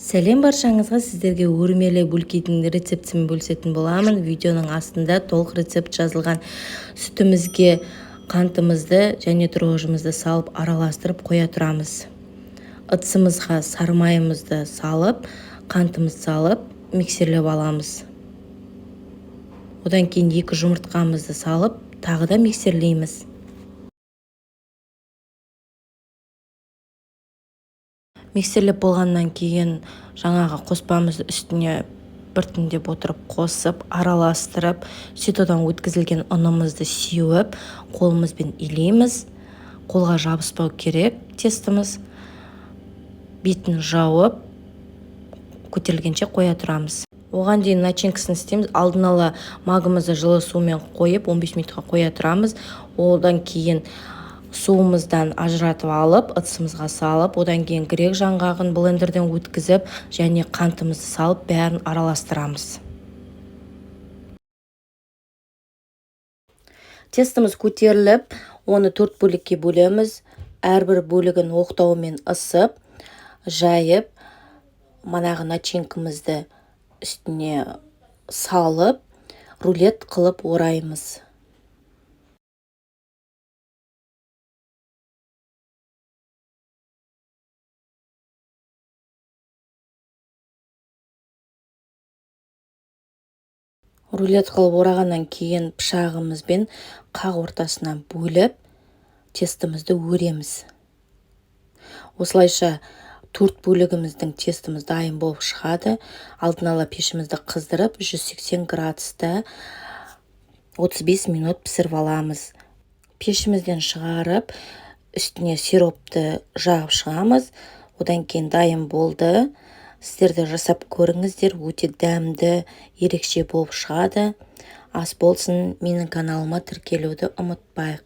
Сәлем баршаңызға, сіздерге өрмелі бөлкейдің рецептімен бөлісетін боламын. Видеоның астында толық рецепт жазылған. Сүтімізге қантымызды және дрожжымызды салып араластырып қоя тұрамыз. Ыдысымызға сары майымызды салып, қантымызды салып, миксерлеп аламыз. Одан кейін 2 жұмыртқамызды салып, тағы да миксерлейміз. Миксерлеп болғаннан кейін жаңағы қоспамызды үстіне біртіндеп отырып қосып, араластырып, ситодан өткізілген ұнымызды сеуіп, қолымызбен илейміз. Қолға жабыспау керек тестіміз. Бетін жауып, көтерілгенше қоя тұрамыз. Оған дейін начинкасын істейміз. Алдын ала магымызды жылы сумен қойып, 15 минутқа қоя тұрамыз. Одан кейін суымыздан ажыратып алып, ыдысымызға салып, одан кейін грек жаңғағын блендерден өткізіп, және қантымызды салып, бәрін араластырамыз. Тестіміз көтеріліп, оны 4 бөлікке бөлеміз. Әрбір бөлігін оқтаумен ысып, жайып, манағы начинкамызды үстіне салып, рулет қылып ораймыз. Рулет қылып орағаннан кейін пышағымызбен қақ ортасынан бөліп, тестімізді өреміз. Осылайша 4 бөлігіміздің тестіміз дайын болып шығады. Алдын ала пешімізді қыздырып, 180 градуста 35 минут пісіріп аламыз. Пешімізден шығарып, үстіне сиропты жағып шығамыз. Одан кейін дайын болды. Сіздерді жасап көріңіздер, өте дәмді, ерекше болып шығады. Ас болсын, менің каналыма тіркелуді ұмытпайық.